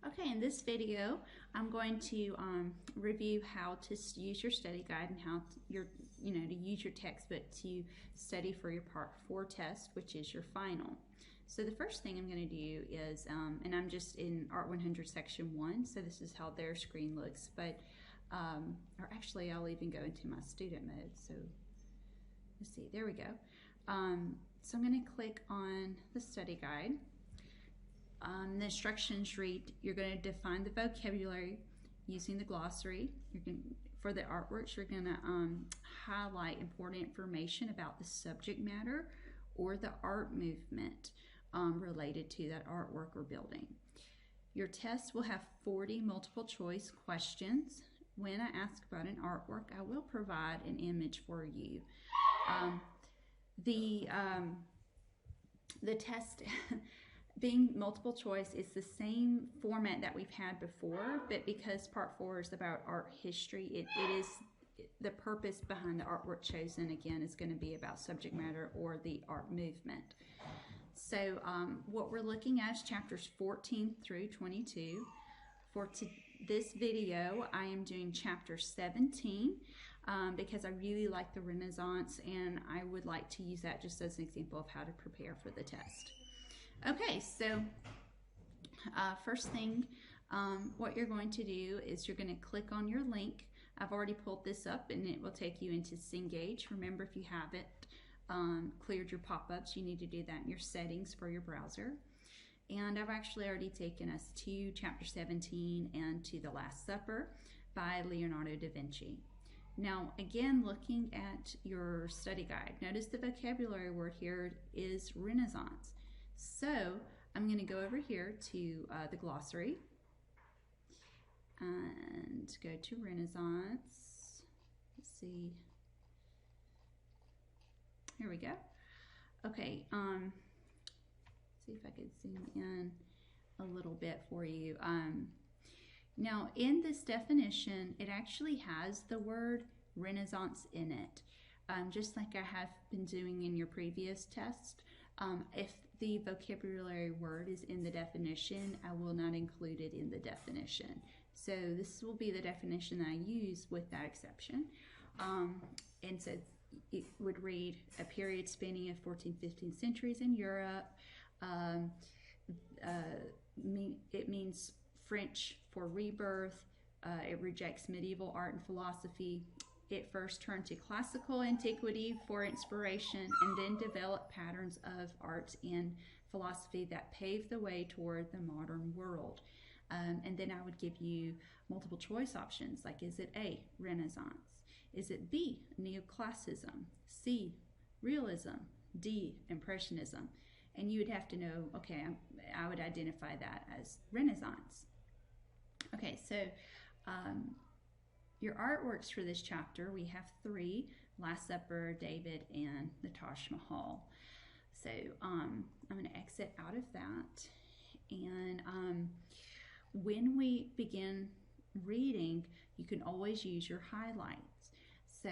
Okay, in this video, I'm going to review how to use your study guide and how to use your textbook to study for your Part 4 test, which is your final. So the first thing I'm going to do is, and I'm just in Art 100 Section 1, so this is how their screen looks, but, or actually I'll even go into my student mode, so let's see, there we go. So I'm going to click on the study guide. The instructions read, you're going to define the vocabulary using the glossary. For the artworks, you're going to highlight important information about the subject matter or the art movement related to that artwork or building. Your test will have 40 multiple choice questions. When I ask about an artwork, I will provide an image for you. The test being multiple choice is the same format that we've had before, but because Part 4 is about art history, it is the purpose behind the artwork chosen, again, is going to be about subject matter or the art movement. So what we're looking at is chapters 14 through 22. For this video, I am doing chapter 17 because I really like the Renaissance, and I would like to use that just as an example of how to prepare for the test. Okay, so first thing, what you're going to do is you're going to click on your link. I've already pulled this up and it will take you into Cengage. Remember, if you haven't cleared your pop-ups, you need to do that in your settings for your browser. And I've actually already taken us to chapter 17 and to The Last Supper by Leonardo da Vinci. Now, again, looking at your study guide, notice the vocabulary word here is Renaissance. So I'm going to go over here to the glossary and go to Renaissance. Let's see. Here we go. Okay. See if I could zoom in a little bit for you. Now, in this definition, it actually has the word Renaissance in it, just like I have been doing in your previous test. If the vocabulary word is in the definition, I will not include it in the definition. So this will be the definition that I use with that exception. And so it would read a period spanning of 14th, 15th centuries in Europe. It means French for rebirth. It rejects medieval art and philosophy. It first turned to classical antiquity for inspiration and then developed patterns of art and philosophy that paved the way toward the modern world. And then I would give you multiple choice options, like is it A, Renaissance? Is it B, Neoclassicism? C, Realism? D, Impressionism? And you would have to know, okay, I would identify that as Renaissance. Okay, so your artworks for this chapter, we have 3, Last Supper, David, and the Taj Mahal. So I'm going to exit out of that. And when we begin reading, you can always use your highlights. So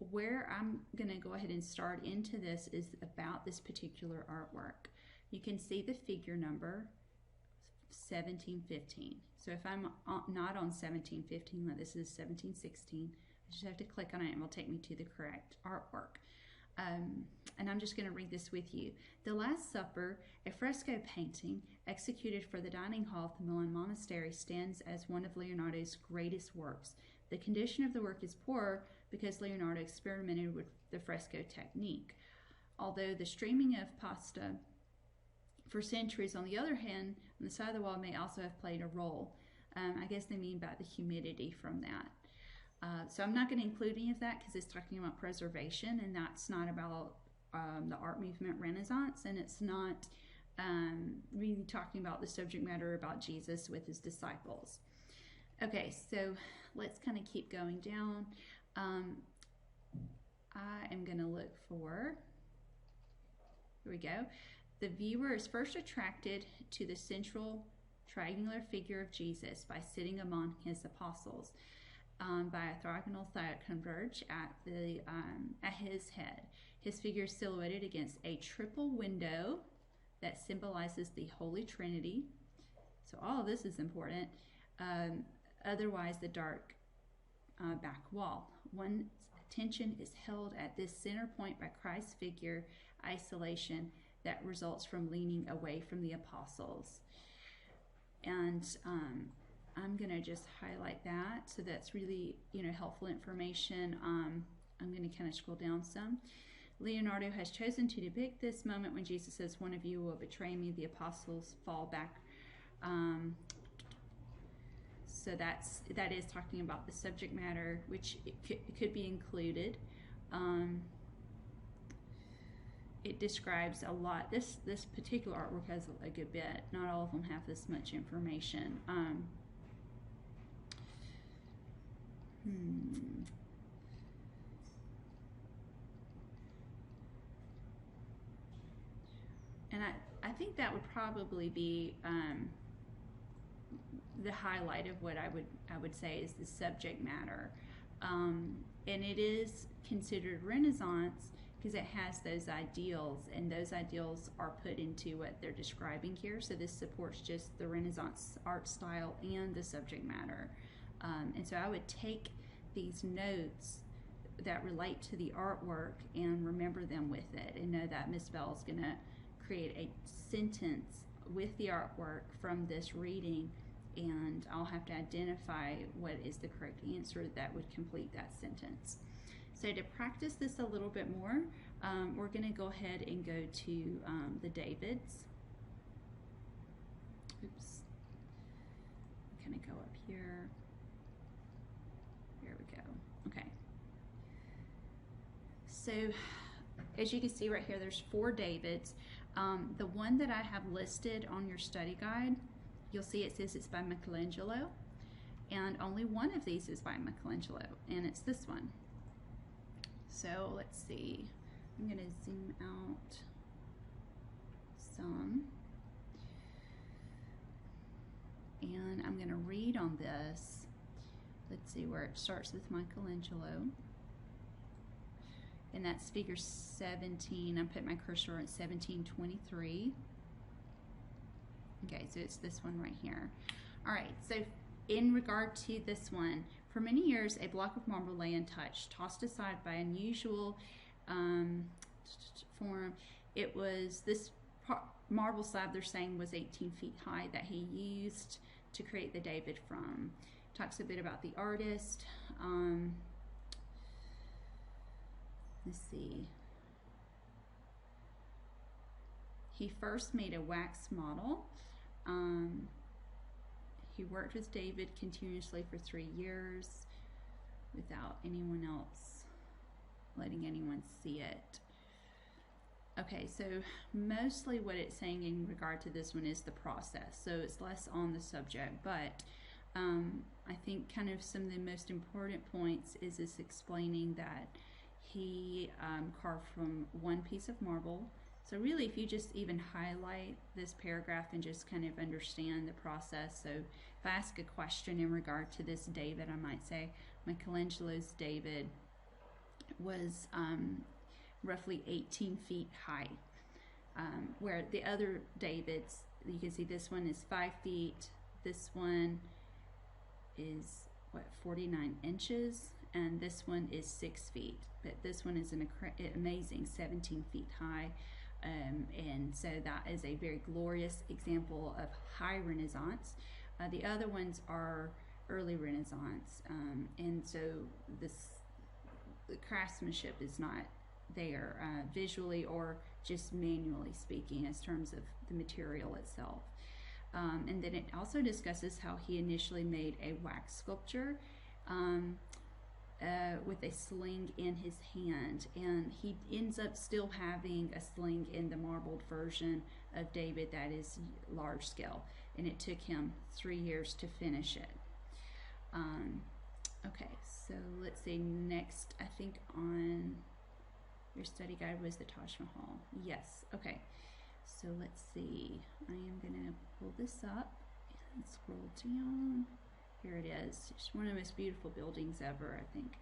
where I'm going to go ahead and start into this is about this particular artwork. You can see the figure number 1715. So if I'm not on 1715, like this is 1716, I just have to click on it and it will take me to the correct artwork. And I'm just going to read this with you. The Last Supper, a fresco painting executed for the dining hall of the Milan Monastery, stands as one of Leonardo's greatest works. The condition of the work is poor because Leonardo experimented with the fresco technique. Although the streaming of pasta for centuries, on the other hand, on the side of the wall may also have played a role. I guess they mean by the humidity from that. So I'm not going to include any of that because it's talking about preservation, and that's not about the art movement Renaissance, and it's not really talking about the subject matter about Jesus with his disciples. Okay, so let's kind of keep going down. I am going to look for, here we go. The viewer is first attracted to the central triangular figure of Jesus by sitting among his apostles. By a trigonal that converge at his head. His figure is silhouetted against a triple window that symbolizes the Holy Trinity. So all of this is important. Otherwise, the dark back wall. One's attention is held at this center point by Christ's figure isolation that results from leaning away from the apostles. And I'm going to just highlight that. So that's really, helpful information. I'm going to kind of scroll down some. Leonardo has chosen to depict this moment when Jesus says, "One of you will betray me." The apostles fall back. So that is talking about the subject matter, which it could be included. It describes a lot. This particular artwork has a good bit. Not all of them have this much information. And I think that would probably be the highlight of what I would say is the subject matter, and it is considered Renaissance because it has those ideals, and those ideals are put into what they're describing here. So this supports just the Renaissance art style and the subject matter, and so I would take these notes that relate to the artwork and remember them with it, and know that Miss Bell is going to create a sentence with the artwork from this reading, and I'll have to identify what is the correct answer that would complete that sentence. So to practice this a little bit more, we're going to go ahead and go to the Davids. Oops. I'm going to go up here. Here we go. Okay. So as you can see right here, there's 4 Davids. The one that I have listed on your study guide, you'll see it says it's by Michelangelo, and only one of these is by Michelangelo, and it's this one. So let's see, I'm going to zoom out some, and I'm going to read on this. Let's see where it starts with Michelangelo. And that's figure 17. I'm putting my cursor at 1723. Okay, so it's this one right here. All right, so in regard to this one, for many years, a block of marble lay untouched, tossed aside by unusual form. It was this marble slab they're saying was 18 feet high that he used to create the David from. Talks a bit about the artist. Let's see. He first made a wax model. He worked with David continuously for 3 years without anyone else letting anyone see it. Okay, so mostly what it's saying in regard to this one is the process. So it's less on the subject, but I think kind of some of the most important points is this explaining that he carved from one piece of marble. So really, if you just even highlight this paragraph and just kind of understand the process. So if I ask a question in regard to this David, I might say Michelangelo's David was roughly 18 feet high, where the other Davids, you can see this one is 5 feet, this one is 49 inches, and this one is 6 feet, but this one is an amazing 17 feet high. And so that is a very glorious example of high Renaissance. The other ones are early Renaissance, and so the craftsmanship is not there visually or just manually speaking as terms of the material itself. And then it also discusses how he initially made a wax sculpture with a sling in his hand, and he ends up still having a sling in the marbled version of David that is large scale, and it took him 3 years to finish it. Okay, so let's see, next I think on your study guide was the Taj Mahal. Yes, okay, so let's see, I am gonna pull this up and scroll down. Here it is. It's one of the most beautiful buildings ever, I think.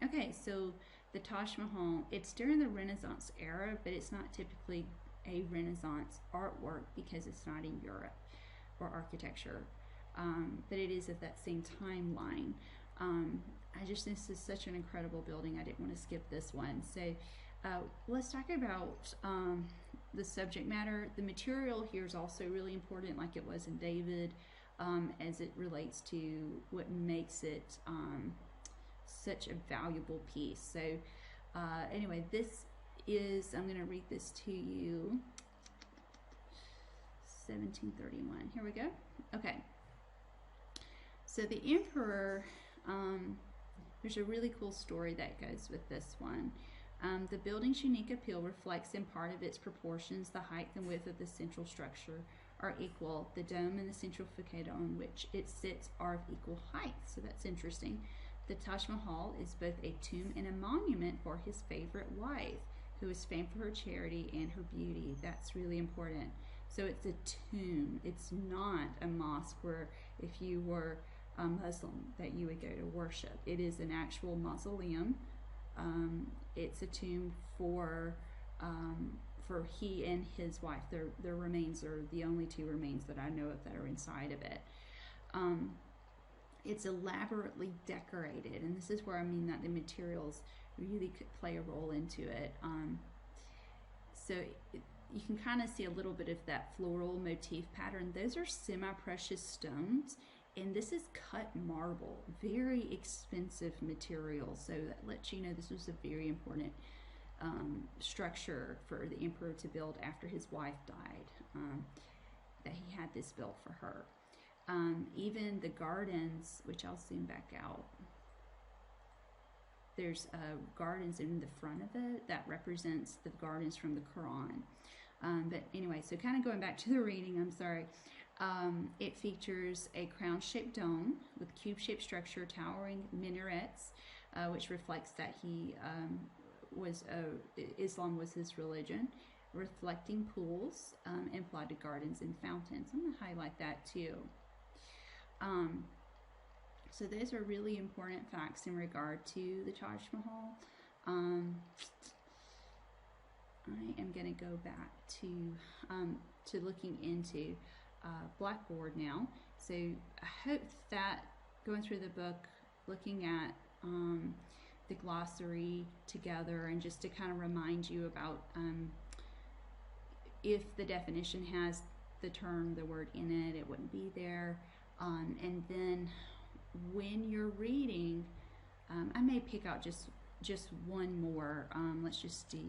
Okay, so the Taj Mahal, it's during the Renaissance era, but it's not typically a Renaissance artwork because it's not in Europe. or architecture, but it is of that same timeline. I just think this is such an incredible building. I didn't want to skip this one. So let's talk about the subject matter. The material here is also really important, like it was in David, as it relates to what makes it such a valuable piece. So anyway, this is, I'm going to read this to you, 1731. Here we go. Okay. So the emperor, there's a really cool story that goes with this one. The building's unique appeal reflects in part of its proportions. The height and width of the central structure are equal. The dome and the central facade on which it sits are of equal height. So that's interesting. The Taj Mahal is both a tomb and a monument for his favorite wife, who is famed for her charity and her beauty. That's really important. So it's a tomb. It's not a mosque where if you were a Muslim that you would go to worship. It is an actual mausoleum. It's a tomb for he and his wife. Their remains are the only two remains that I know of that are inside of it. It's elaborately decorated, and this is where I mean that the materials really could play a role into it. So you can kind of see a little bit of that floral motif pattern. Those are semi-precious stones, and this is cut marble, very expensive material. So that lets you know this was a very important structure for the emperor to build after his wife died, that he had this built for her. Even the gardens, which I'll zoom back out, there's gardens in the front of it that represents the gardens from the Quran. But anyway, so kind of going back to the reading, I'm sorry. It features a crown-shaped dome with cube-shaped structure, towering minarets, which reflects that he Islam was his religion, reflecting pools, and plotted gardens and fountains. I'm going to highlight that too. So those are really important facts in regard to the Taj Mahal. I am going to go back to looking into Blackboard now. So I hope that going through the book, looking at the glossary together, and just to kind of remind you about if the definition has the word in it, it wouldn't be there. And then when you're reading, I may pick out just one more. Let's just do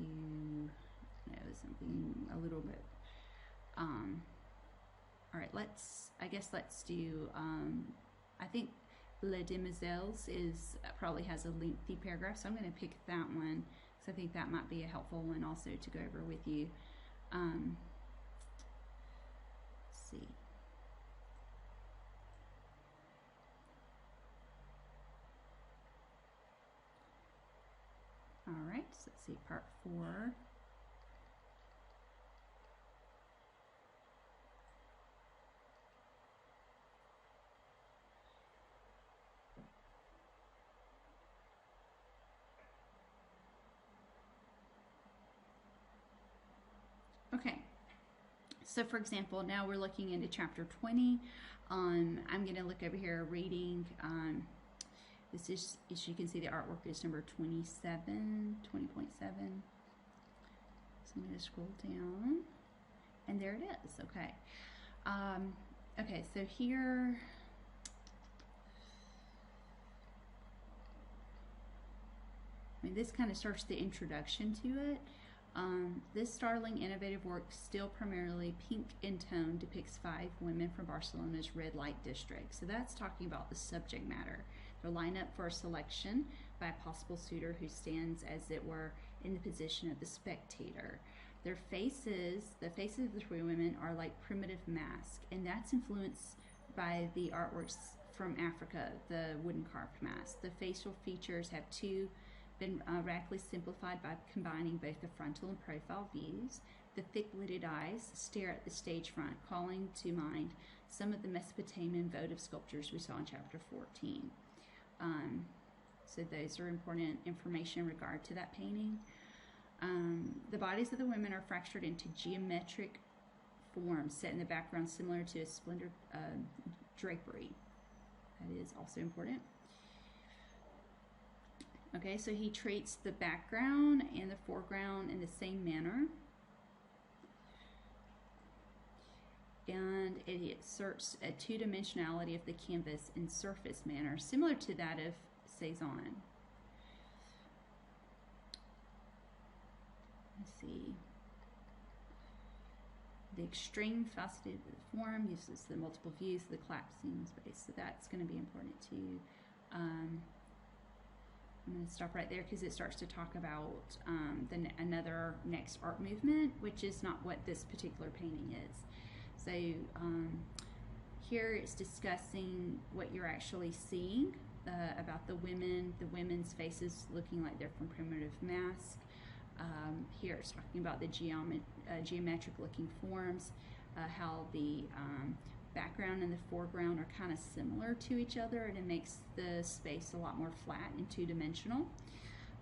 something a little bit. All right, let's do. I think Les Demoiselles probably has a lengthy paragraph, so I'm going to pick that one because I think that might be a helpful one also to go over with you. Let's see. All right, so let's see, part 4. Okay, so for example, now we're looking into chapter 20. I'm going to look over here reading. This is, as you can see, the artwork is number 20.7. So I'm going to scroll down, and there it is. Okay. Okay, so here, I mean, this kind of starts the introduction to it. This startling, innovative work, still primarily pink in tone, depicts 5 women from Barcelona's red light district. So that's talking about the subject matter. They're lined up for a selection by a possible suitor who stands, as it were, in the position of the spectator. Their faces, the faces of the 3 women, are like primitive masks, and that's influenced by the artworks from Africa, the wooden carved masks. The facial features have been radically simplified by combining both the frontal and profile views. The thick-lidded eyes stare at the stage front, calling to mind some of the Mesopotamian votive sculptures we saw in chapter 14. So those are important information in regard to that painting. The bodies of the women are fractured into geometric form set in the background similar to a splendid drapery. That is also important. Okay, so he treats the background and the foreground in the same manner. And it asserts a two-dimensionality of the canvas in surface manner, similar to that of Cezanne. Let's see. The extreme faceted form uses the multiple views of the collapsing space, so that's going to be important too. I'm going to stop right there because it starts to talk about another next art movement, which is not what this particular painting is. So here it's discussing what you're actually seeing about the women's faces looking like they're from Primitive Mask. Here it's talking about the geometric looking forms, how the background and the foreground are kind of similar to each other, and it makes the space a lot more flat and two-dimensional.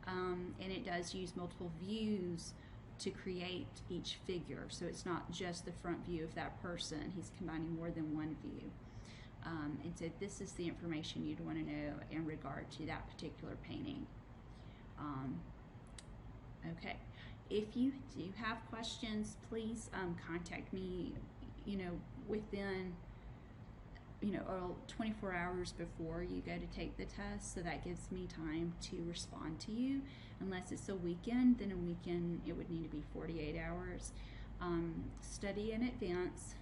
And it does use multiple views to create each figure, so it's not just the front view of that person. He's combining more than one view. And so this is the information you'd want to know in regard to that particular painting. Okay, if you do have questions, please contact me, within 24 hours before you go to take the test, so that gives me time to respond to you. Unless it's a weekend, then a weekend it would need to be 48 hours. Study in advance.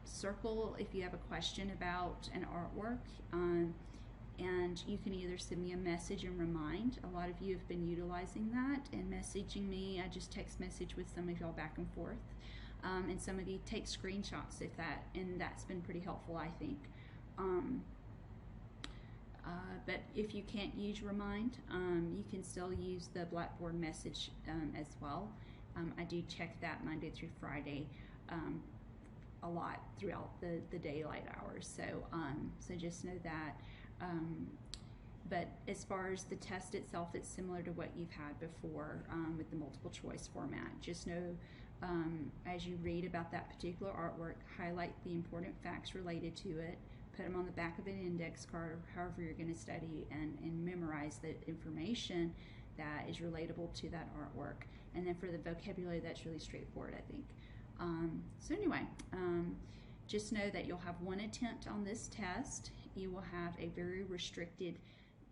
Circle if you have a question about an artwork, and you can either send me a message and remind. A lot of you have been utilizing that and messaging me. I just text message with some of y'all back and forth. And some of you take screenshots and that's been pretty helpful, I think. But if you can't use Remind, you can still use the Blackboard message as well. I do check that Monday through Friday a lot throughout the daylight hours. So just know that. But as far as the test itself, it's similar to what you've had before with the multiple choice format. Just know as you read about that particular artwork, highlight the important facts related to it, put them on the back of an index card or however you're going to study, and memorize the information that is relatable to that artwork. And then for the vocabulary, that's really straightforward, I think. So anyway, just know that you'll have one attempt on this test. You will have a very restricted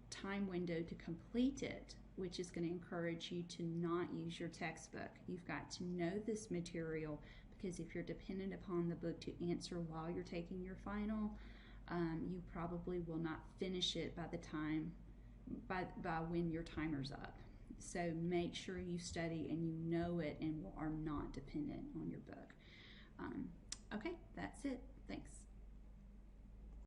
time window to complete it, which is going to encourage you to not use your textbook. You've got to know this material, because if you're dependent upon the book to answer while you're taking your final, you probably will not finish it by when your timer's up. So make sure you study and you know it and are not dependent on your book.